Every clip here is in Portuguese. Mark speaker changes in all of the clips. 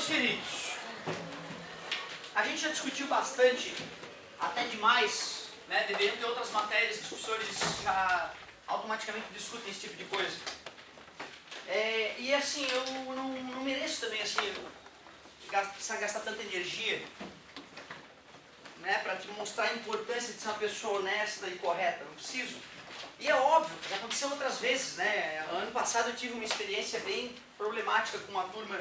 Speaker 1: Meus queridos, a gente já discutiu bastante, até demais, né? Deveriam ter outras matérias que os professores já automaticamente discutem esse tipo de coisa. E assim, eu não mereço também assim, gastar tanta energia, né, para te mostrar a importância de ser uma pessoa honesta e correta. Não preciso. E é óbvio, já aconteceu outras vezes, né? Ano passado eu tive uma experiência bem problemática com uma turma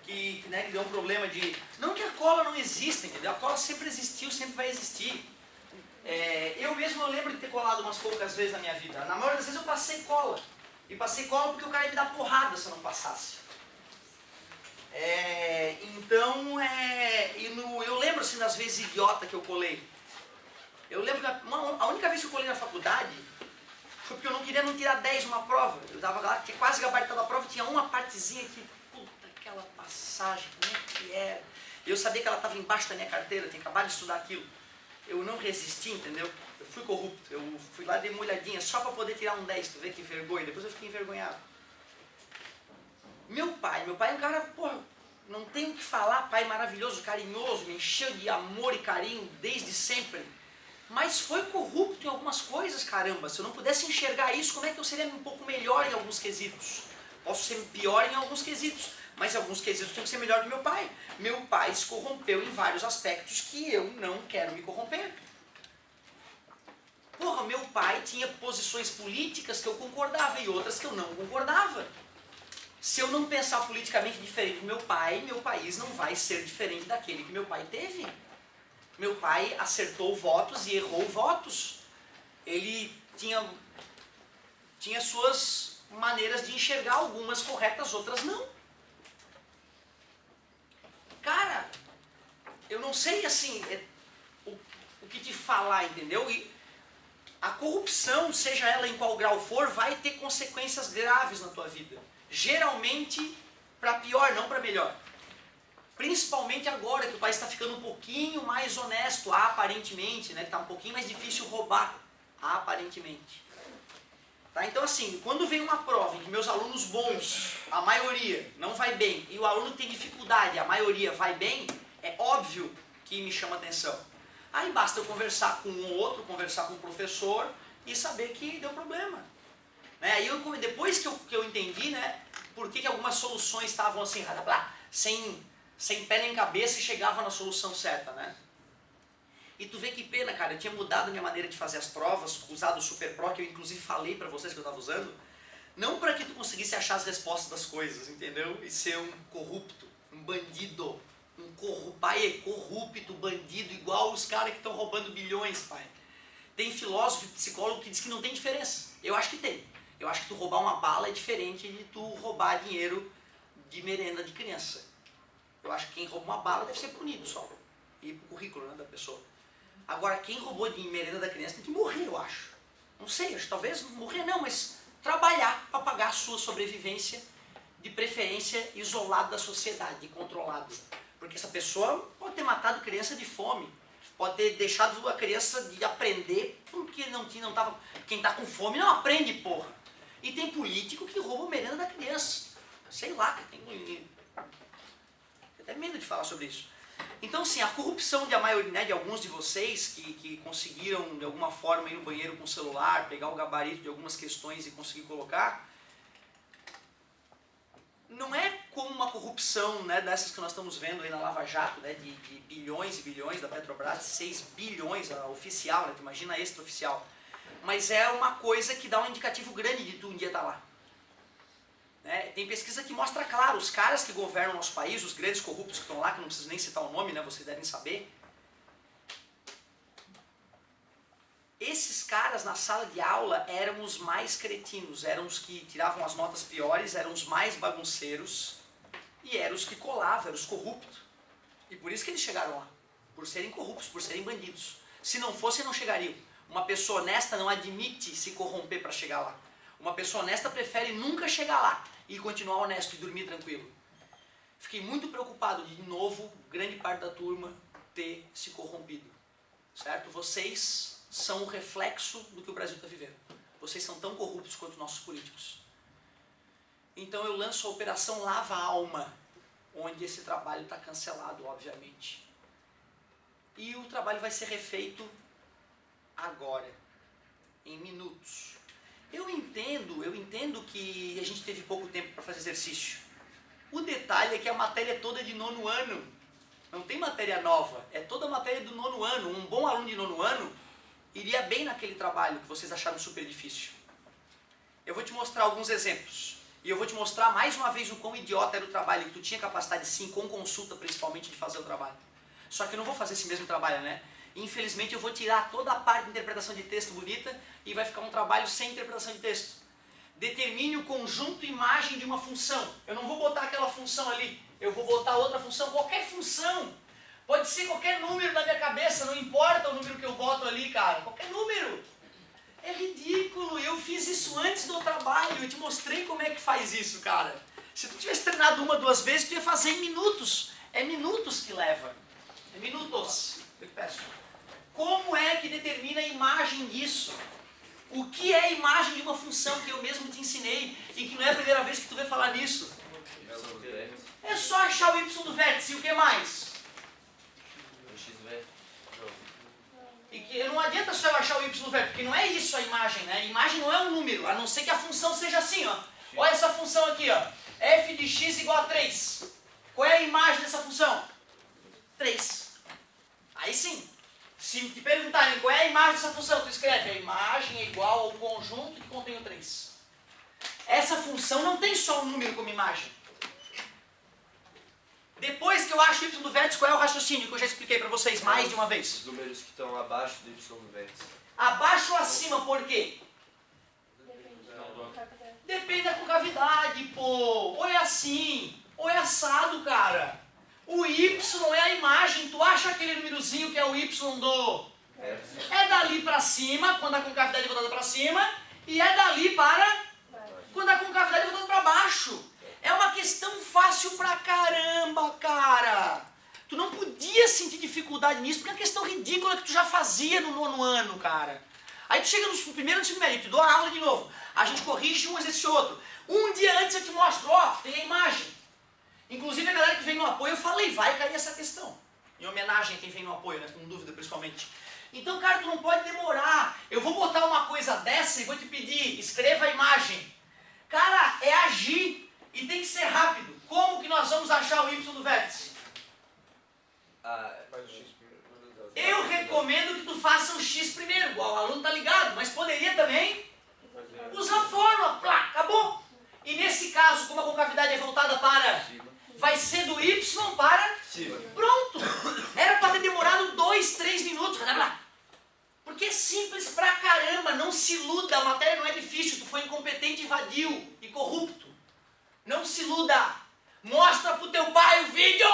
Speaker 1: que deu um problema de... Não que a cola não exista, entendeu? A cola sempre existiu, sempre vai existir. Eu lembro de ter colado umas poucas vezes na minha vida. Na maioria das vezes eu passei cola. E passei cola porque o cara ia me dar porrada se eu não passasse. Eu lembro assim das vezes idiota que eu colei. Eu lembro que a única vez que eu colei na faculdade foi porque eu não queria não tirar 10 numa prova. Eu estava lá, quase gabaritado a prova, tinha uma partezinha que, puta, aquela passagem, como é que era? Eu sabia que ela estava embaixo da minha carteira, eu tinha acabado de estudar aquilo. Eu não resisti, entendeu? Eu fui corrupto, eu fui lá, dei uma olhadinha só para poder tirar um 10, tu vê que vergonha, depois eu fiquei envergonhado. Meu pai é um cara, porra, não tenho o que falar, pai maravilhoso, carinhoso, me encheu de amor e carinho desde sempre. Mas foi corrupto em algumas coisas, caramba. Se eu não pudesse enxergar isso, como é que eu seria um pouco melhor em alguns quesitos? Posso ser pior em alguns quesitos, mas em alguns quesitos eu tenho que ser melhor que meu pai. Meu pai se corrompeu em vários aspectos que eu não quero me corromper. Porra, meu pai tinha posições políticas que eu concordava e outras que eu não concordava. Se eu não pensar politicamente diferente do meu país não vai ser diferente daquele que meu pai teve. Meu pai acertou votos e errou votos. Ele tinha suas maneiras de enxergar, algumas corretas, outras não. Cara, eu não sei assim o que te falar, entendeu? E a corrupção, seja ela em qual grau for, vai ter consequências graves na tua vida. Geralmente para pior, não para melhor. Principalmente agora que o país está ficando um pouquinho mais honesto, aparentemente, né? Está um pouquinho mais difícil roubar, aparentemente. Tá? Então assim, quando vem uma prova em que meus alunos bons, a maioria, não vai bem, e o aluno que tem dificuldade, a maioria vai bem, é óbvio que me chama atenção. Aí basta eu conversar com um ou outro, conversar com o professor e saber que deu problema. Né? Aí depois que eu entendi, né, por que algumas soluções estavam assim, sem pé nem cabeça e chegava na solução certa, né? E tu vê que pena, cara, eu tinha mudado a minha maneira de fazer as provas, usado o Super Pro, que eu inclusive falei pra vocês que eu tava usando, não para que tu conseguisse achar as respostas das coisas, entendeu? E ser um corrupto, um bandido, pai é corrupto, bandido, igual os caras que estão roubando bilhões, pai. Tem filósofo, psicólogo que diz que não tem diferença. Eu acho que tem. Eu acho que tu roubar uma bala é diferente de tu roubar dinheiro de merenda de criança. Eu acho que quem rouba uma bala deve ser punido só. E pro currículo, né, da pessoa. Agora, quem roubou de merenda da criança tem que morrer, eu acho. Não sei, acho que talvez morrer não, mas trabalhar para pagar a sua sobrevivência, de preferência isolado da sociedade, controlado. Porque essa pessoa pode ter matado criança de fome, pode ter deixado a criança de aprender porque não estava... Quem está com fome não aprende, porra. E tem político que rouba a merenda da criança. Sei lá, tem até medo de falar sobre isso. Então, assim, a corrupção de a maioria, né, de alguns de vocês que conseguiram, de alguma forma, ir no banheiro com o celular, pegar o gabarito de algumas questões e conseguir colocar, não é como uma corrupção, né, dessas que nós estamos vendo aí na Lava Jato, né, de bilhões e bilhões da Petrobras, 6 bilhões a oficial, né, tu imagina a extraoficial. Mas é uma coisa que dá um indicativo grande de tu um dia estar lá. Né? Tem pesquisa que mostra claro, os caras que governam o nosso país, os grandes corruptos que estão lá, que não preciso nem citar o nome, né, vocês devem saber. Esses caras na sala de aula eram os mais cretinos, eram os que tiravam as notas piores, eram os mais bagunceiros e eram os que colavam, eram os corruptos. E por isso que eles chegaram lá, por serem corruptos, por serem bandidos. Se não fossem, não chegariam. Uma pessoa honesta não admite se corromper para chegar lá. Uma pessoa honesta prefere nunca chegar lá e continuar honesto e dormir tranquilo. Fiquei muito preocupado de novo, grande parte da turma ter se corrompido. Certo? Vocês são o reflexo do que o Brasil está vivendo. Vocês são tão corruptos quanto nossos políticos. Então eu lanço a Operação Lava Alma. onde esse trabalho está cancelado, obviamente. E o trabalho vai ser refeito agora, em minutos. Eu entendo que a gente teve pouco tempo para fazer exercício. O detalhe é que a matéria é toda de 9º ano. Não tem matéria nova, é toda a matéria do 9º ano. Um bom aluno de 9º ano iria bem naquele trabalho que vocês acharam super difícil. Eu vou te mostrar alguns exemplos. E eu vou te mostrar mais uma vez o quão idiota era o trabalho, que tu tinha capacidade sim, com consulta principalmente, de fazer o trabalho. Só que eu não vou fazer esse mesmo trabalho, né? Infelizmente eu vou tirar toda a parte de interpretação de texto bonita e vai ficar um trabalho sem interpretação de texto. Determine o conjunto imagem de uma função. Eu não vou botar aquela função ali, eu vou botar outra função, qualquer função. Pode ser qualquer número na minha cabeça, não importa o número que eu boto ali, cara. Qualquer número. É ridículo, eu fiz isso antes do trabalho, eu te mostrei como é que faz isso, cara. Se tu tivesse treinado 1, 2 vezes, tu ia fazer em minutos. É minutos que leva. É minutos. Eu te peço. Como é que determina a imagem disso? O que é a imagem de uma função que eu mesmo te ensinei e que não é a primeira vez que tu vai falar nisso? É só achar o y do vértice e o que mais? E que não adianta só eu achar o y do vértice, porque não é isso a imagem, né? A imagem não é um número, a não ser que a função seja assim, ó. Olha essa função aqui, ó. F de x igual a 3. Qual é a imagem dessa função? 3. Aí sim. Se te perguntarem qual é a imagem dessa função, tu escreve: a imagem é igual ao conjunto que contém o 3. Essa função não tem só um número como imagem. Depois que eu acho o y do vértice, qual é o raciocínio que eu já expliquei para vocês mais de uma vez?
Speaker 2: Os números que estão abaixo do y do vértice.
Speaker 1: Abaixo ou acima, por quê? Depende da concavidade, pô. Ou é assim, ou é assado, cara. O y é a imagem. Tu acha aquele númerozinho que é o y do... É dali para cima, quando a concavidade é voltada para cima, e é dali para... quando a concavidade é voltada para baixo. É uma questão fácil pra caramba, cara. Tu não podia sentir dificuldade nisso, porque é uma questão ridícula que tu já fazia no 9º ano, cara. Aí tu chega no primeiro ano de ensino médio, tu dou a aula de novo. A gente corrige um exercício outro. Um dia antes eu te mostro, ó, tem a imagem. Inclusive a galera que vem no apoio, eu falei, vai cair essa questão. Em homenagem a quem vem no apoio, né, com dúvida principalmente. Então, cara, tu não pode demorar. Eu vou botar uma coisa dessa e vou te pedir, escreva a imagem. Cara, é agir. E tem que ser rápido. Como que nós vamos achar o y do vértice? Eu recomendo que tu faça o x primeiro. O aluno tá ligado, mas poderia também usar a fórmula. Plá, acabou. E nesse caso, como a concavidade é voltada para... vai ser do y para... Pronto. Era para ter demorado 2, 3 minutos. Porque é simples pra caramba. Não se iluda. A matéria não é difícil. Tu foi incompetente, invadiu e corrupto. Não se iluda. Mostra pro teu pai o vídeo.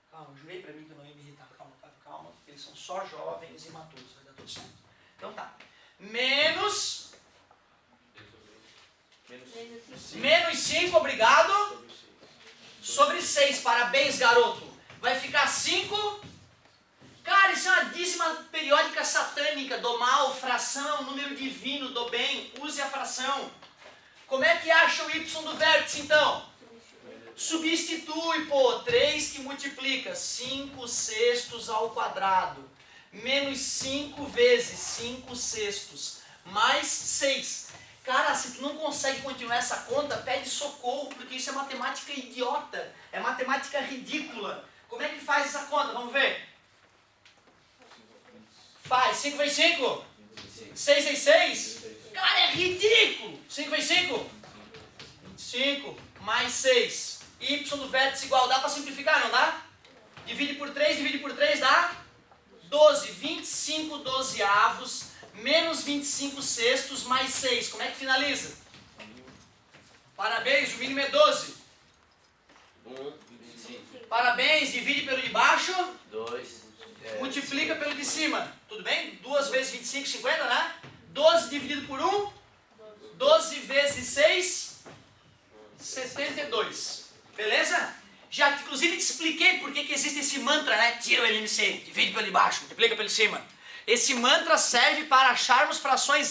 Speaker 1: Calma, jurei pra mim que eu não ia me irritar. Calma, calma. Eles são só jovens e imaturos. Vai dar tudo certo. Então tá. Menos 5, obrigado. Sobre 6. Parabéns, garoto. Vai ficar 5. Cara, isso é uma dízima periódica satânica. Do mal, fração, número divino, do bem. Use a fração. Como é que acha o y do vértice, então? Substitui, pô. 3 que multiplica 5 sextos ao quadrado. Menos 5 vezes 5 sextos. Mais 6. Cara, se tu não consegue continuar essa conta, pede socorro, porque isso é matemática idiota. É matemática ridícula. Como é que faz essa conta? Vamos ver. Faz. 5 vezes 5? 6 vezes 6? Cara, é ridículo! 5 vezes 5? 5 mais 6. Y do vértice igual. Dá para simplificar, não dá? Divide por 3 dá 12. 25 dozeavos menos 25 sextos mais 6. Como é que finaliza? Parabéns, o mínimo é 12.
Speaker 2: 25.
Speaker 1: Parabéns, divide pelo de baixo.
Speaker 2: 2.
Speaker 1: Multiplica pelo de cima. Tudo bem? 2 vezes 25, 50, né? 12 dividido por 1. 12 vezes 6. 72. Beleza? Já inclusive te expliquei por que existe esse mantra, né? Tira o LMC, divide pelo de baixo, multiplica pelo de cima. Esse mantra serve para acharmos frações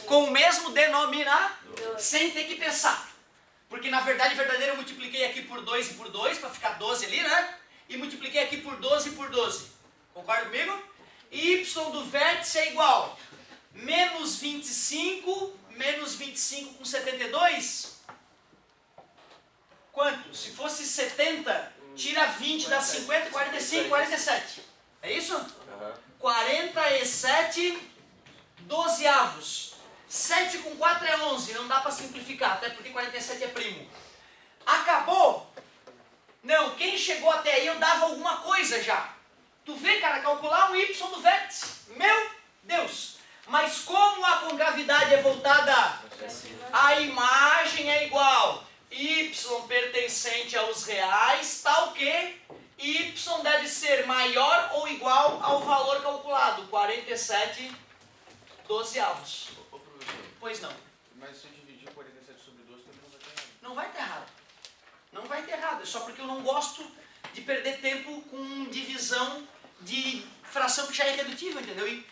Speaker 1: com o mesmo denominador, sem ter que pensar. Porque na verdade verdadeira eu multipliquei aqui por 2 e por 2 para ficar 12 ali, né? E multipliquei aqui por 12 e por 12. Concorda comigo? Y do vértice é igual menos 25 com 72. Quanto? Se fosse 70, tira 20, dá 50, 45, 47. É isso?
Speaker 2: Aham.
Speaker 1: 47 dozeavos. 7 com 4 é 11, não dá para simplificar, até porque 47 é primo. Acabou? Não, quem chegou até aí eu dava alguma coisa já. Tu vê, cara, calcular um y do vértice. Meu Deus! Mas como a concavidade é voltada, a imagem é igual. Y pertencente aos reais, tal que y deve ser maior ou igual ao valor calculado, 47 dozeavos.
Speaker 3: Ô, professor,
Speaker 1: Pois não.
Speaker 3: mas se eu dividir 47 sobre 12 também não vai ter nada.
Speaker 1: Não vai ter errado. Não vai ter errado. É só porque eu não gosto de perder tempo com divisão de fração que já é irredutível, entendeu? E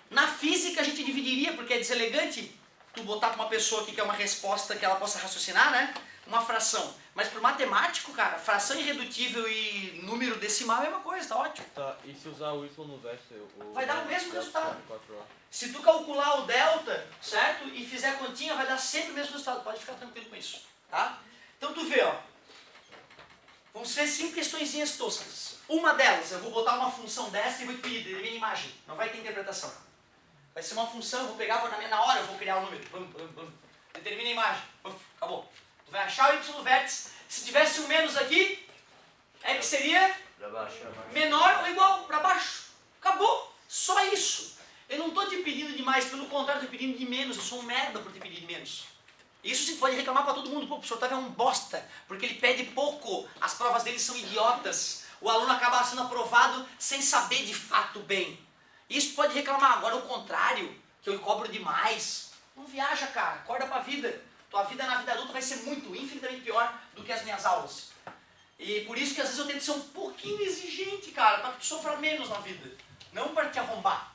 Speaker 1: na física a gente dividiria, porque é deselegante tu botar para uma pessoa aqui que é uma resposta que ela possa raciocinar, né? Uma fração. Mas pro matemático, cara, fração irredutível e número decimal é a mesma coisa, tá ótimo.
Speaker 4: Tá, e se usar o y no vértice?
Speaker 1: Vai dar o mesmo resultado.
Speaker 4: 4A.
Speaker 1: Se tu calcular o delta, certo? E fizer a continha, vai dar sempre o mesmo resultado. Pode ficar tranquilo com isso, tá? Então tu vê, ó. Vão ser 5 questõezinhas toscas. Uma delas, eu vou botar uma função dessa e vou te pedir, determina a imagem. Não vai ter interpretação. Vai ser uma função, eu vou pegar, na hora eu vou criar o número. Determina a imagem. Acabou. Tu vai achar o y do vértice. Se tivesse um menos aqui, é que seria
Speaker 2: Pra baixo.
Speaker 1: menor ou igual para baixo. Acabou. Só isso. Eu não estou te pedindo demais, pelo contrário, estou te pedindo de menos. Eu sou um merda por te pedir de menos. Isso você pode reclamar para todo mundo. Pô, o professor Otávio é um bosta, porque ele pede pouco. As provas dele são idiotas. O aluno acaba sendo aprovado sem saber de fato bem. Isso pode reclamar. Agora o contrário, que eu cobro demais. Não viaja, cara. Acorda pra vida. Tua vida na vida adulta vai ser muito, infinitamente pior do que as minhas aulas. E por isso que às vezes eu tento ser um pouquinho exigente, cara, para que tu sofra menos na vida. Não para te arrombar.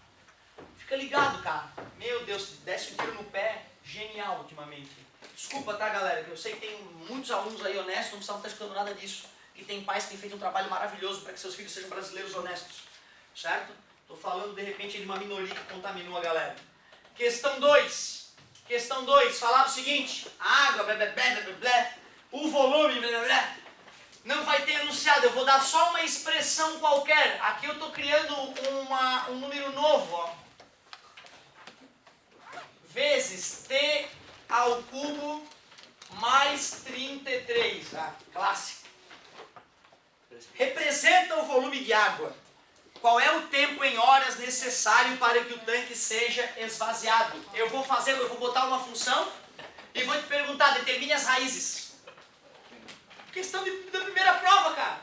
Speaker 1: Fica ligado, cara. Meu Deus, desce um tiro no pé, genial ultimamente. Desculpa, tá, galera, que eu sei que tem muitos alunos aí honestos, não precisavam estar escutando nada disso. Que tem pais que têm feito um trabalho maravilhoso para que seus filhos sejam brasileiros honestos. Certo? Tô falando, de repente, de uma minoria que contaminou a galera. Questão 2. Questão 2, falava o seguinte, água, blá, blá, blá, blá, blá, o volume, blá, blá, blá, não vai ter enunciado, eu vou dar só uma expressão qualquer. Aqui eu estou criando um número novo, ó. Vezes t ao cubo mais 33, tá? Clássico. Representa o volume de água. Qual é o tempo em horas necessário para que o tanque seja esvaziado? Eu vou botar uma função e vou te perguntar, determine as raízes. Questão da primeira prova, cara.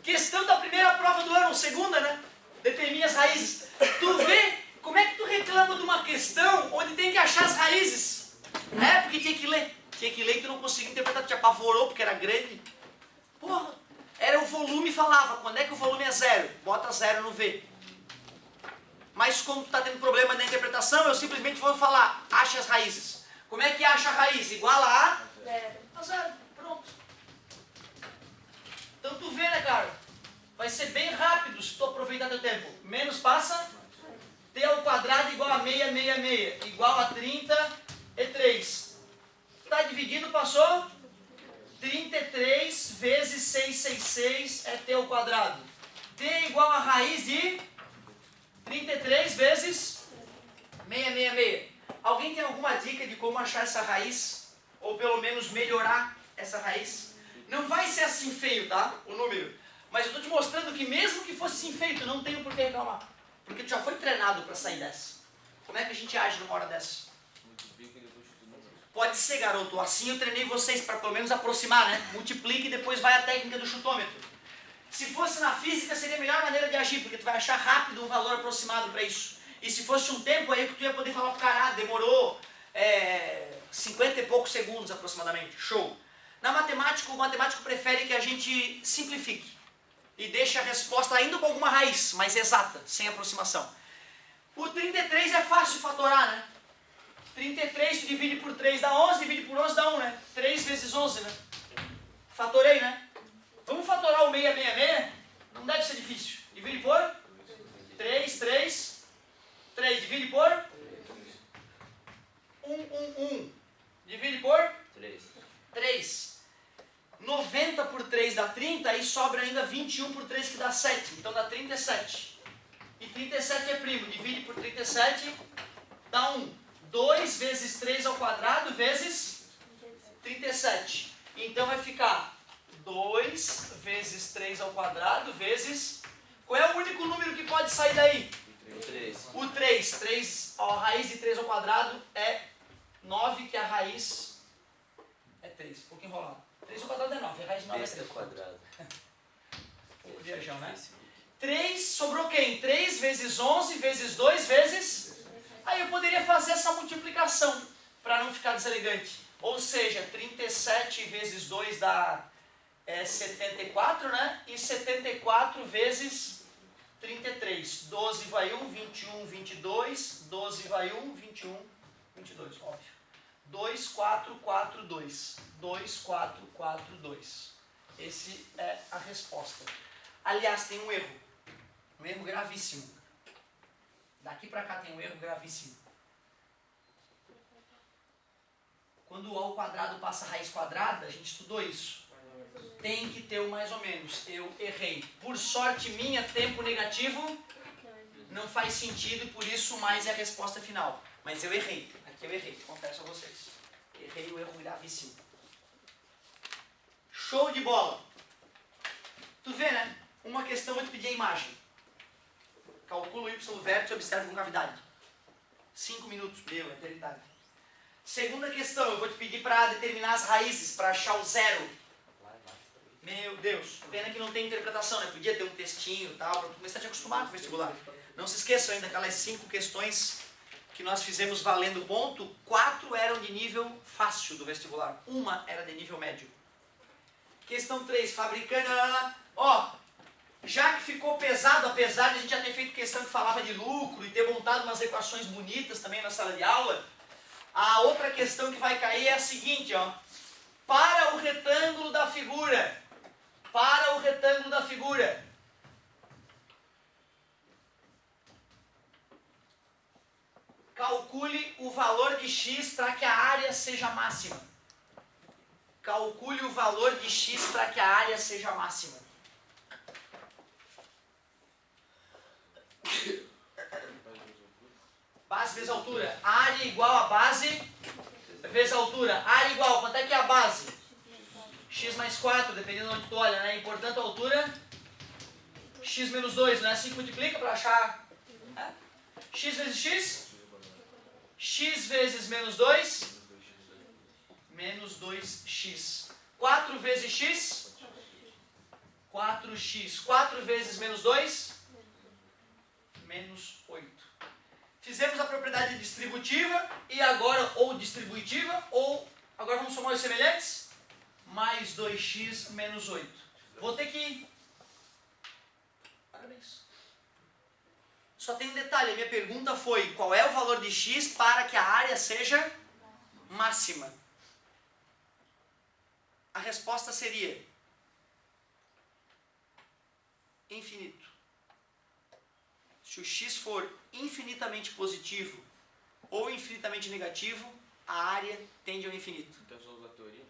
Speaker 1: Questão da primeira prova do ano, segunda, né? Determine as raízes. Tu vê como é que tu reclama de uma questão onde tem que achar as raízes? É, porque tinha que ler. Tinha que ler e tu não conseguia interpretar, tu te apavorou porque era grande. Porra. Era o volume, falava, quando é que o volume é 0? Bota 0 no V. Mas como tu está tendo problema na interpretação, eu simplesmente vou falar, acha as raízes. Como é que acha a raiz? Igual a 0. Pronto. Então tu vê, né, cara? Vai ser bem rápido se tu aproveitar teu tempo. Menos passa, t ao quadrado igual a 666, igual a 33. Tá dividindo, passou? 33 vezes 666 é t ao quadrado. T igual a raiz de 33 vezes 666. Alguém tem alguma dica de como achar essa raiz? Ou pelo menos melhorar essa raiz? Não vai ser assim feio, tá? O número. Mas eu estou te mostrando que mesmo que fosse assim feio, tu não tem por que reclamar. Porque tu já foi treinado para sair dessa. Como é que a gente age numa hora dessa? Pode ser, garoto. Assim eu treinei vocês para pelo menos aproximar, né? Multiplique e depois vai a técnica do chutômetro. Se fosse na física, seria a melhor maneira de agir, porque tu vai achar rápido um valor aproximado para isso. E se fosse um tempo aí que tu ia poder falar pro cara, demorou 50 e poucos segundos aproximadamente. Show. Na matemática, o matemático prefere que a gente simplifique. E deixe a resposta ainda com alguma raiz, mas exata, sem aproximação. O 33 é fácil fatorar, né? 33 tu divide por 3 dá 11, divide por 11 dá 1, né? 3 vezes 11, né? Fatorei, né? Vamos fatorar o 666? Não deve ser difícil. Divide por 3, 3. 3 divide por 1. Divide por
Speaker 2: 3.
Speaker 1: 3. 90 por 3 dá 30 e sobra ainda 21 por 3 que dá 7. Então dá 37. E 37 é primo. Divide por 37 dá 1. 2 vezes 3 ao quadrado vezes 37. Então vai ficar 2 vezes 3 ao quadrado vezes... Qual é o único número que pode sair daí?
Speaker 2: O 3.
Speaker 1: O 3. 3 a raiz de 3 ao quadrado é 9, que a raiz é 3. Um pouquinho enrolado. 3 ao quadrado é 9, a raiz de 9 é 3.
Speaker 2: quadrado.
Speaker 1: Viajão, né? 3 sobrou quem? 3 vezes 11 vezes 2 vezes... Aí eu poderia fazer essa multiplicação para não ficar deselegante. Ou seja, 37 vezes 2 dá 74, né? E 74 vezes 33. 12 vai 1, 21, 22. 12 vai 1, 21, 22, óbvio. 2, 4, 4, 2. 2, 4, 4, 2. Esse é a resposta. Aliás, tem um erro. Um erro gravíssimo. Daqui para cá tem um erro gravíssimo. Quando o ao quadrado passa a raiz quadrada, a gente estudou isso. Tem que ter o mais ou menos. Eu errei. Por sorte minha, tempo negativo não faz sentido e por isso mais é a resposta final. Mas eu errei. Aqui eu errei, confesso a vocês. Errei o erro gravíssimo. Show de bola. Tu vê, né? Uma questão eu te pedi a imagem. Calcula o y vértice e observa a concavidade. 5 minutos, meu, eternidade. Segunda questão, eu vou te pedir para determinar as raízes, para achar o zero. Meu Deus, pena que não tem interpretação, né? Podia ter um textinho e tal, para começar a te acostumar com o vestibular. Não se esqueçam ainda, aquelas 5 questões que nós fizemos valendo ponto, 4 eram de nível fácil do vestibular. Uma era de nível médio. Questão 3, fabricante... Ó, já que ficou pesado, apesar de a gente já ter feito questão que falava de lucro e ter montado umas equações bonitas também na sala de aula, a outra questão que vai cair é a seguinte, ó. Para o retângulo da figura. Para o retângulo da figura. Calcule o valor de x para que a área seja máxima. Calcule o valor de x para que a área seja máxima. Base vezes altura. Área igual a base vezes altura. Área igual, quanto é que é a base? X mais 4, dependendo de onde tu olha, né? E, portanto, a altura, x menos 2, não é assim que multiplica para achar? É? X vezes x? X vezes menos 2? Menos 2x. 4 vezes x? 4x. 4 vezes menos 2? Menos 8. Fizemos a propriedade distributiva e agora, ou distributiva, ou agora vamos somar os semelhantes? Mais 2x menos 8. Vou ter que... Parabéns. Só tem um detalhe, a minha pergunta foi qual é o valor de x para que a área seja máxima? A resposta seria infinito. Se o x for infinitamente positivo ou infinitamente negativo, a área tende ao infinito.
Speaker 3: Então só usa a teoria?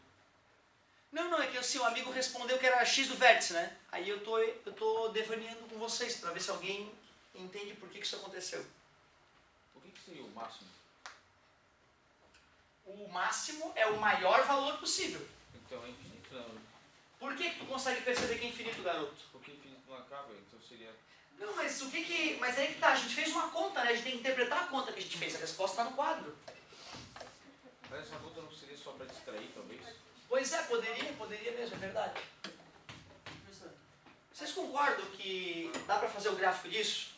Speaker 1: Não, é que assim, o amigo respondeu que era x do vértice, né? Aí eu tô devaneando com vocês para ver se alguém entende por que isso aconteceu.
Speaker 3: O que seria o máximo?
Speaker 1: O máximo é o maior valor possível.
Speaker 3: Então é infinito, não?
Speaker 1: Por que tu consegue perceber que é infinito, garoto?
Speaker 3: Porque infinito não acaba, então seria...
Speaker 1: Não, mas o que mas aí que tá, a gente fez uma conta, né? A gente tem que interpretar a conta que a gente fez, a resposta está no quadro.
Speaker 3: Mas essa conta não seria só para distrair, talvez?
Speaker 1: Pois é, poderia mesmo, é verdade. Vocês concordam que dá para fazer o gráfico disso?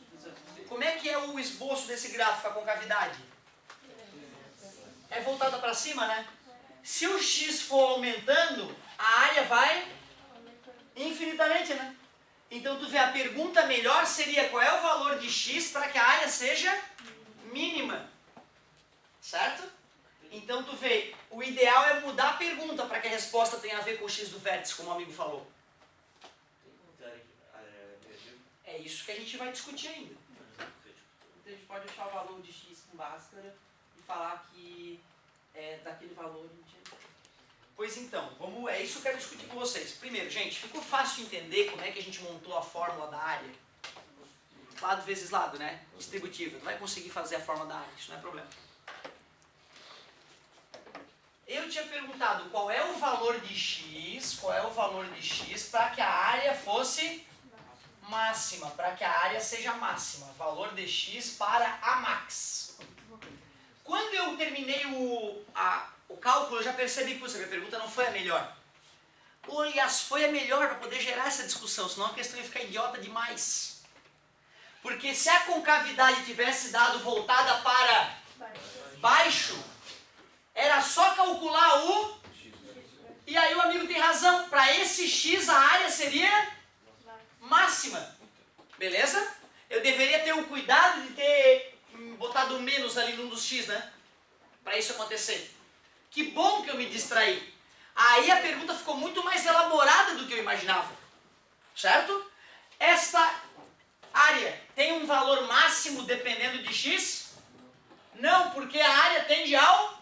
Speaker 1: Como é que é o esboço desse gráfico, a concavidade? É voltada para cima, né? Se o x for aumentando, a área vai infinitamente, né? Então tu vê, a pergunta melhor seria qual é o valor de x para que a área seja mínima. Certo? Então tu vê, o ideal é mudar a pergunta para que a resposta tenha a ver com o x do vértice, como o amigo falou.
Speaker 2: Tem como ter área negativa?
Speaker 1: É isso que a gente vai discutir ainda.
Speaker 5: Então a gente pode achar o valor de x com Bhaskara e falar que daquele valor a gente...
Speaker 1: Pois então, é isso que eu quero discutir com vocês. Primeiro, gente, ficou fácil entender como é que a gente montou a fórmula da área? Lado vezes lado, né? Distributiva. Tu vai conseguir fazer a fórmula da área, isso não é problema. Eu tinha perguntado qual é o valor de x, para que a área fosse máxima, para que a área seja máxima. Valor de x para a max. Quando eu terminei o cálculo, eu já percebi que a minha pergunta não foi a melhor. Ou, aliás, foi a melhor para poder gerar essa discussão, senão a questão ia ficar idiota demais. Porque se a concavidade tivesse dado voltada para baixo, era só calcular o... E aí o amigo tem razão, para esse x a área seria máxima. Beleza? Eu deveria ter o cuidado de ter botado o menos ali num dos x, né? Para isso acontecer. Que bom que eu me distraí. Aí a pergunta ficou muito mais elaborada do que eu imaginava. Certo? Esta área tem um valor máximo dependendo de x? Não, porque a área tende ao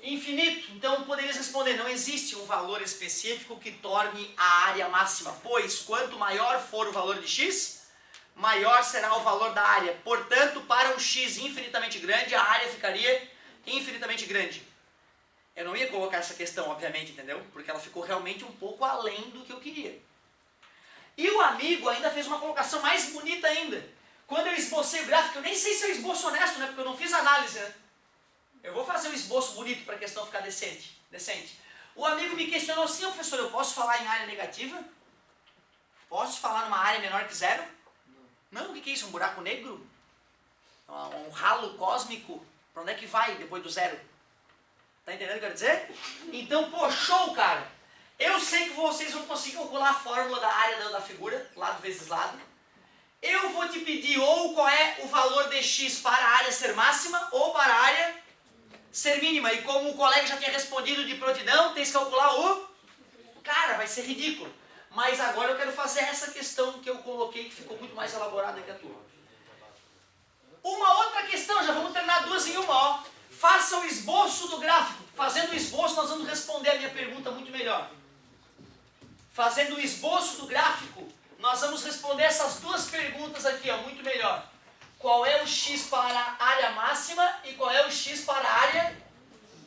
Speaker 1: infinito. Então poderias responder, não existe um valor específico que torne a área máxima, pois quanto maior for o valor de x, maior será o valor da área. Portanto, para um x infinitamente grande, a área ficaria infinitamente grande. Eu não ia colocar essa questão, obviamente, entendeu? Porque ela ficou realmente um pouco além do que eu queria. E o amigo ainda fez uma colocação mais bonita ainda. Quando eu esbocei o gráfico, eu nem sei se é um esboço honesto, né? Porque eu não fiz análise, né? Eu vou fazer um esboço bonito para a questão ficar decente. O amigo me questionou assim, professor, eu posso falar em área negativa? Posso falar numa área menor que zero? Não, o que é isso? Um buraco negro? Um ralo cósmico? Para onde é que vai depois do zero? Tá entendendo o que eu quero dizer? Então, pô, show, cara! Eu sei que vocês vão conseguir calcular a fórmula da área da figura, lado vezes lado. Eu vou te pedir ou qual é o valor de x para a área ser máxima ou para a área ser mínima. E como o colega já tinha respondido de prontidão, tem que calcular o... Cara, vai ser ridículo. Mas agora eu quero fazer essa questão que eu coloquei, que ficou muito mais elaborada que a tua. Uma outra questão, já vamos terminar duas em uma, ó. Faça o esboço do gráfico. Fazendo o esboço, nós vamos responder a minha pergunta muito melhor. Fazendo o esboço do gráfico, nós vamos responder essas duas perguntas aqui, ó, muito melhor. Qual é o x para a área máxima e qual é o x para a área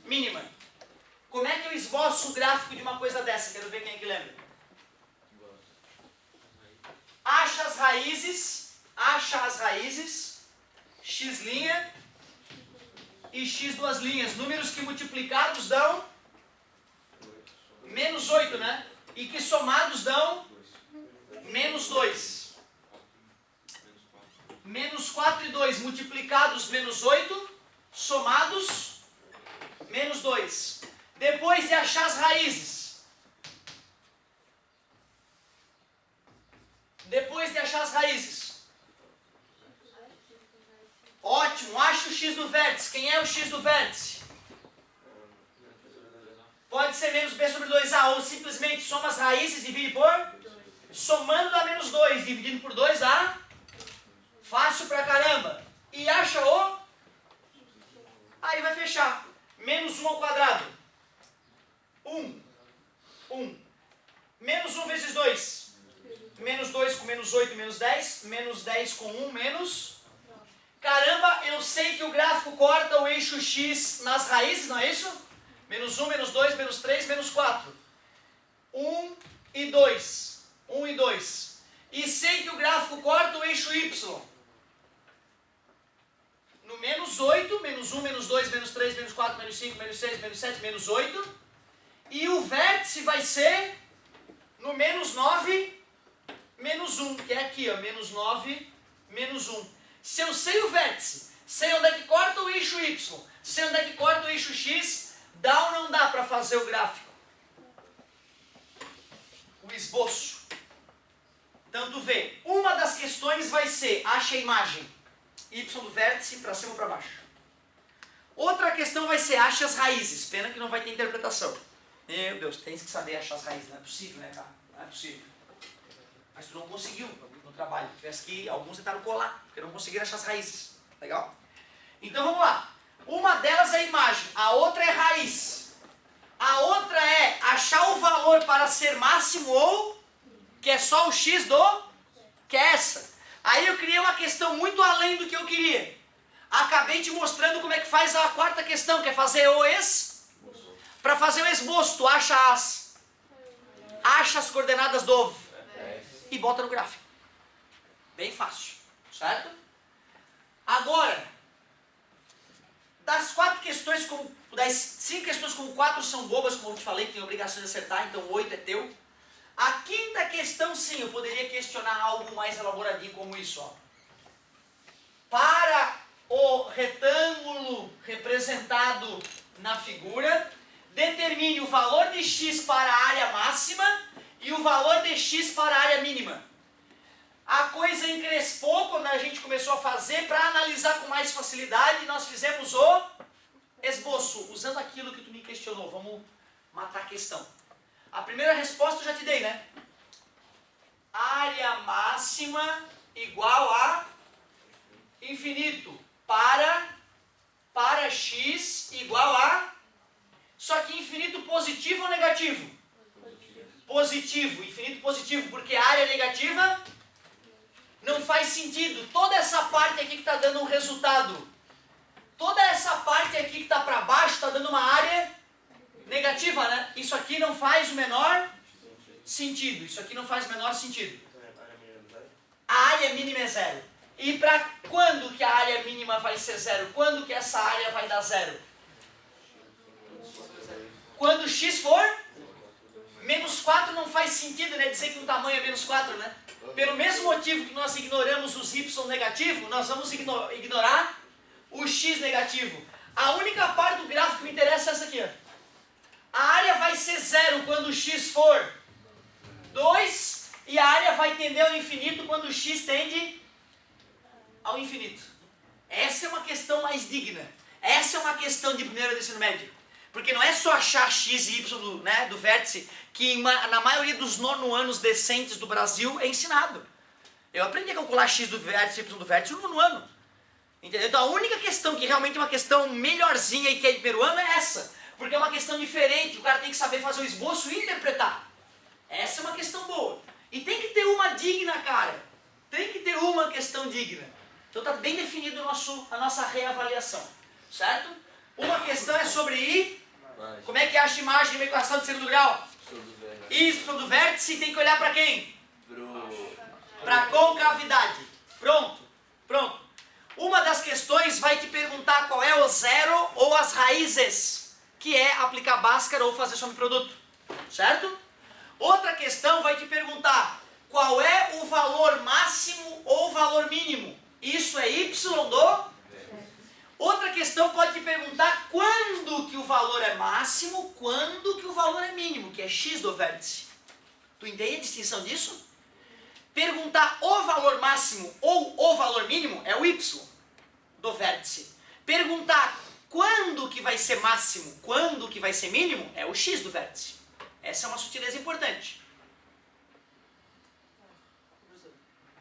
Speaker 1: mínima? Como é que eu esboço o gráfico de uma coisa dessa? Quero ver quem é que lembra. Acha as raízes, x' e x duas linhas. Números que multiplicados dão menos 8, né? E que somados dão menos 2. Menos 4 e 2 multiplicados menos 8, somados menos 2. Depois de achar as raízes. Ótimo, acha o x do vértice. Quem é o x do vértice? Pode ser menos b sobre 2a, ou simplesmente soma as raízes e divide por? Somando dá menos 2, dividindo por 2a. Fácil pra caramba. E acha o? Aí vai fechar. Menos 1 ao quadrado. 1. Menos 1 vezes 2. Menos 2 com menos 8, menos 10. Menos 10 com 1, menos... Caramba, eu sei que o gráfico corta o eixo x nas raízes, não é isso? Menos 1, menos 2, menos 3, menos 4. 1 e 2. E sei que o gráfico corta o eixo y. No menos 8, menos 1, menos 2, menos 3, menos 4, menos 5, menos 6, menos 7, menos 8. E o vértice vai ser no menos 9, menos 1, que é aqui, ó, menos 9, menos 1. Se eu sei o vértice, sei onde é que corta o eixo y, sei onde é que corta o eixo x, dá ou não dá para fazer o gráfico? O esboço. Então tu vê, uma das questões vai ser, acha a imagem, y do vértice para cima ou para baixo. Outra questão vai ser ache as raízes. Pena que não vai ter interpretação. Meu Deus, tem que saber achar as raízes. Não é possível, né, cara? Não é possível. Mas tu não conseguiu no trabalho. Tivesse que alguns tentaram colar, porque não conseguiram achar as raízes. Legal? Então vamos lá. Uma delas é a imagem, a outra é raiz. A outra é achar o valor para ser máximo ou que é só o x do que é essa. Aí eu criei uma questão muito além do que eu queria. Acabei te mostrando como é que faz a quarta questão, que é fazer o Para fazer o esboço, tu acha as coordenadas do ovo e bota no gráfico. Bem fácil, certo? Agora, das 5 questões, como 4 são bobas, como eu te falei, que tem obrigação de acertar, então 8 é teu. A quinta questão, sim, eu poderia questionar algo mais elaboradinho como isso, ó. Para o retângulo representado na figura, determine o valor de x para a área máxima e o valor de x para a área mínima. A coisa encrespou quando a gente começou a fazer. Para analisar com mais facilidade, nós fizemos o esboço, usando aquilo que tu me questionou. Vamos matar a questão. A primeira resposta eu já te dei, né? Área máxima igual a infinito para x igual a... Só que infinito positivo ou negativo? Positivo, infinito positivo, porque a área negativa não faz sentido. Toda essa parte aqui que está dando um resultado, toda essa parte aqui que está para baixo está dando uma área negativa, né? Isso aqui não faz o menor sentido. Isso aqui não faz o menor sentido. A área mínima é zero. E para quando que a área mínima vai ser zero? Quando que essa área vai dar zero? Quando x for menos 4 não faz sentido, né? Dizer que um tamanho é menos 4, né? Pelo mesmo motivo que nós ignoramos os y negativos, nós vamos ignorar o x negativo. A única parte do gráfico que me interessa é essa aqui, ó. A área vai ser zero quando o x for 2 e a área vai tender ao infinito quando o x tende ao infinito. Essa é uma questão mais digna. Essa é uma questão de primeiro do ensino médio. Porque não é só achar x e y do vértice, que na maioria dos nono anos decentes do Brasil é ensinado. Eu aprendi a calcular x do vértice e y do vértice no nono ano. Entendeu? Então a única questão que realmente é uma questão melhorzinha e que é de primeiro ano é essa. Porque é uma questão diferente, o cara tem que saber fazer o esboço e interpretar. Essa é uma questão boa. E tem que ter uma digna, cara. Tem que ter uma questão digna. Então está bem definido a nossa reavaliação. Certo? Uma questão é sobre como é que acha a imagem de uma equação de segundo grau? Y do vértice tem que olhar para quem? Para a concavidade. Pronto. Pronto. Uma das questões vai te perguntar qual é o zero ou as raízes, que é aplicar Bhaskara ou fazer subproduto. Certo? Outra questão vai te perguntar qual é o valor máximo ou o valor mínimo. Isso é y do... Outra questão pode te perguntar quando que o valor é máximo, quando que o valor é mínimo, que é x do vértice. Tu entende a distinção disso? Perguntar o valor máximo ou o valor mínimo é o y do vértice. Perguntar quando que vai ser máximo, quando que vai ser mínimo, é o x do vértice. Essa é uma sutileza importante.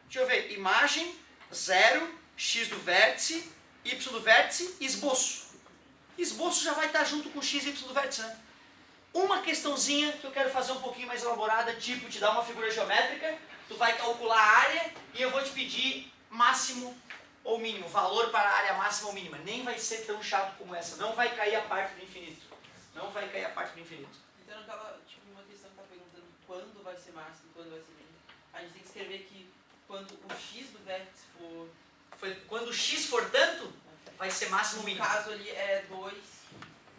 Speaker 1: Deixa eu ver. Imagem, 0, x do vértice, y do vértice, esboço. Esboço já vai estar junto com x e y do vértice, né? Uma questãozinha que eu quero fazer um pouquinho mais elaborada, tipo te dar uma figura geométrica, tu vai calcular a área e eu vou te pedir máximo ou mínimo, valor para a área máxima ou mínima. Nem vai ser tão chato como essa, não vai cair a parte do infinito. Não vai cair a parte do infinito.
Speaker 5: Então aquela, tipo, uma questão que tá perguntando quando vai ser máximo e quando vai ser mínimo. A gente tem que escrever que quando o x do vértice for...
Speaker 1: Quando o x for tanto, vai ser máximo ou
Speaker 5: No
Speaker 1: mínimo.
Speaker 5: caso ali é 2...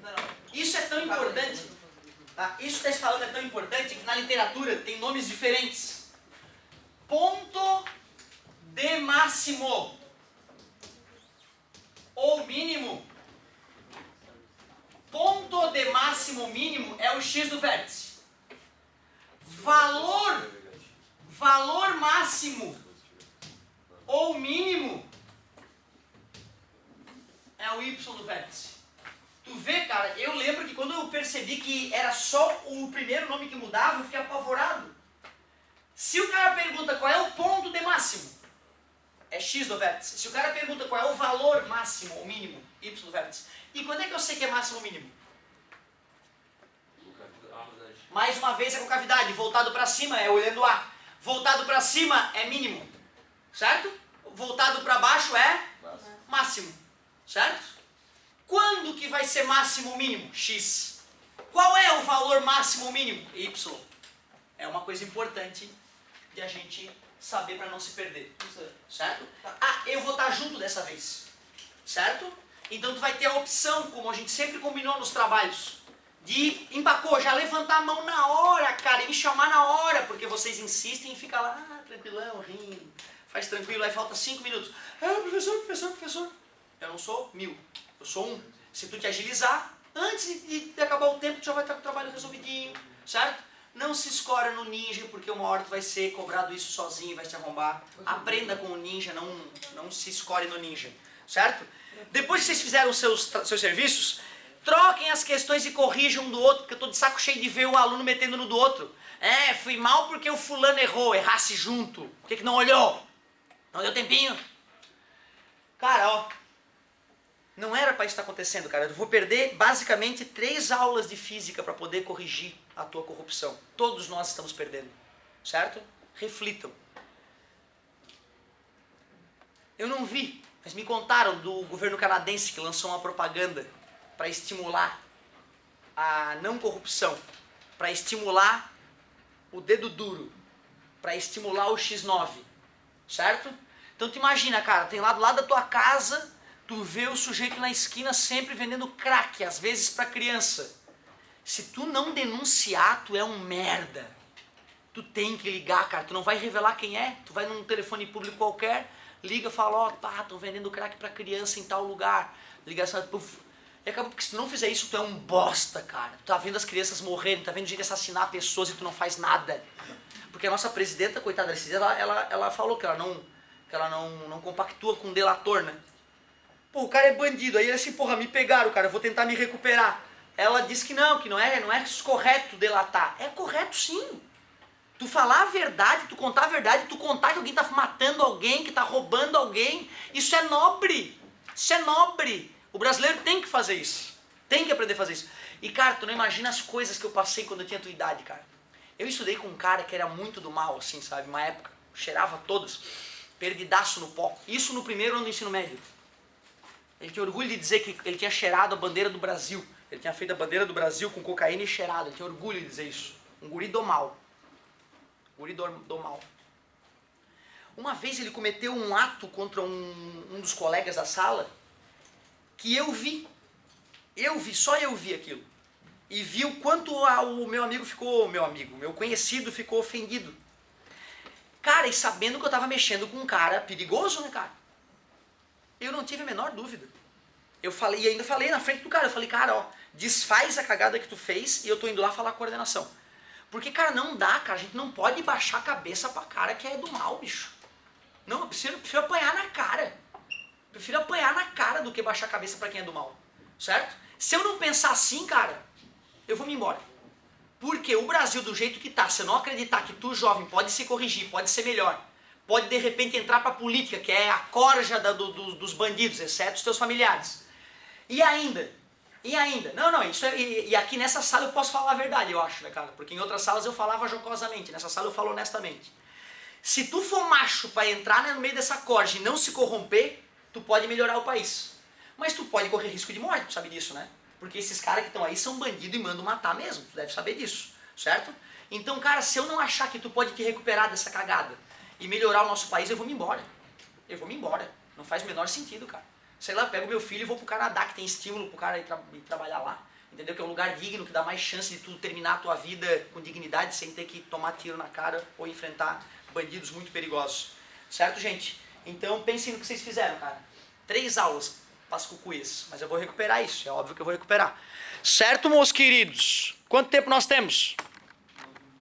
Speaker 5: Não.
Speaker 1: Isso é tão importante, tá? Isso que está se falando é tão importante que na literatura tem nomes diferentes. Ponto de máximo ou mínimo. Ponto de máximo mínimo é o x do vértice. Valor máximo ou mínimo é o y do vértice. Tu vê, cara, eu lembro que quando eu percebi que era só o primeiro nome que mudava, eu fiquei apavorado. Se o cara pergunta qual é o ponto de máximo, é x do vértice. Se o cara pergunta qual é o valor máximo ou mínimo, y do vértice. E quando é que eu sei que é máximo ou mínimo? Mais uma vez é concavidade. Voltado para cima é olhando A. Voltado para cima é mínimo. Certo? Voltado para baixo é máximo. Certo? Quando que vai ser máximo ou mínimo? X. Qual é o valor máximo ou mínimo? Y. É uma coisa importante de a gente saber para não se perder. Certo? Ah, eu vou estar junto dessa vez. Certo? Então tu vai ter a opção, como a gente sempre combinou nos trabalhos, de empacou, já levantar a mão na hora, cara, e me chamar na hora, porque vocês insistem e fica lá, tranquilão, rindo, faz tranquilo, aí falta 5 minutos. Professor. Eu não sou 1000, eu sou 1. Se tu te agilizar, antes de acabar o tempo, tu já vai estar com o trabalho resolvidinho, certo? Não se escora no ninja, porque uma hora tu vai ser cobrado isso sozinho e vai te arrombar. Aprenda com o ninja, não se escore no ninja, certo? Depois que vocês fizeram os seus serviços, troquem as questões e corrijam um do outro, porque eu tô de saco cheio de ver o aluno metendo no do outro. Fui mal porque o fulano errou, errasse junto. Por que não olhou? Não deu tempinho? Cara, ó, não era para isso estar acontecendo, cara. Eu vou perder basicamente 3 aulas de física para poder corrigir a tua corrupção. Todos nós estamos perdendo, certo? Reflitam. Eu não vi, mas me contaram do governo canadense que lançou uma propaganda para estimular a não corrupção, para estimular o dedo duro, para estimular o X9, certo? Então tu imagina, cara, tem lá do lado da tua casa, tu vê o sujeito na esquina sempre vendendo crack, às vezes para criança. Se tu não denunciar, tu é um merda. Tu tem que ligar, cara, tu não vai revelar quem é, tu vai num telefone público qualquer, liga e fala, ó, tô vendendo crack para criança em tal lugar. Ligação, puf. E acaba porque se tu não fizer isso, tu é um bosta, cara. Tu tá vendo as crianças morrerem, tá vendo gente assassinar pessoas e tu não faz nada. Porque a nossa presidenta, coitada, ela falou que ela não compactua com um delator, né? Pô, o cara é bandido, aí ele assim, porra, me pegaram, cara, eu vou tentar me recuperar. Ela disse que não é correto delatar. É correto sim. Tu falar a verdade, tu contar a verdade, tu contar que alguém tá matando alguém, que tá roubando alguém, isso é nobre. Isso é nobre. O brasileiro tem que fazer isso. Tem que aprender a fazer isso. E, cara, tu não imagina as coisas que eu passei quando eu tinha tua idade, cara. Eu estudei com um cara que era muito do mal, assim, sabe? Uma época, cheirava todas, perdidaço no pó. Isso no primeiro ano do ensino médio. Ele tinha orgulho de dizer que ele tinha cheirado a bandeira do Brasil. Ele tinha feito a bandeira do Brasil com cocaína e cheirado. Ele tinha orgulho de dizer isso. Um guri do mal. Guri do mal. Uma vez ele cometeu um ato contra um dos colegas da sala que eu vi. Só eu vi aquilo. E vi o quanto o meu conhecido ficou ofendido. Cara, e sabendo que eu tava mexendo com um cara perigoso, né, cara? Eu não tive a menor dúvida. Eu falei, e ainda falei na frente do cara, eu falei, cara, ó, desfaz a cagada que tu fez e eu tô indo lá falar com a coordenação. Porque, cara, não dá, cara, a gente não pode baixar a cabeça pra cara que é do mal, bicho. Não, eu prefiro apanhar na cara. Prefiro apanhar na cara do que baixar a cabeça pra quem é do mal, certo? Se eu não pensar assim, cara, eu vou me embora. Porque o Brasil, do jeito que tá, se eu não acreditar que tu, jovem, pode se corrigir, pode ser melhor, pode de repente entrar pra política, que é a corja dos bandidos, exceto os teus familiares. E ainda, não, isso é, e aqui nessa sala eu posso falar a verdade, eu acho, né, cara? Porque em outras salas eu falava jocosamente, nessa sala eu falo honestamente. Se tu for macho pra entrar, né, no meio dessa corja e não se corromper, tu pode melhorar o país. Mas tu pode correr risco de morte, tu sabe disso, né? Porque esses caras que estão aí são bandidos e mandam matar mesmo, tu deve saber disso, certo? Então, cara, se eu não achar que tu pode te recuperar dessa cagada e melhorar o nosso país, eu vou me embora. Não faz o menor sentido, cara. Sei lá, eu pego meu filho e vou pro Canadá, que tem estímulo pro cara ir trabalhar lá. Entendeu? Que é um lugar digno, que dá mais chance de tu terminar a tua vida com dignidade, sem ter que tomar tiro na cara ou enfrentar bandidos muito perigosos. Certo, gente? Então, pensem no que vocês fizeram, cara. 3 aulas, passo cucuias. Mas eu vou recuperar isso, é óbvio que eu vou recuperar. Certo, meus queridos? Quanto tempo nós temos?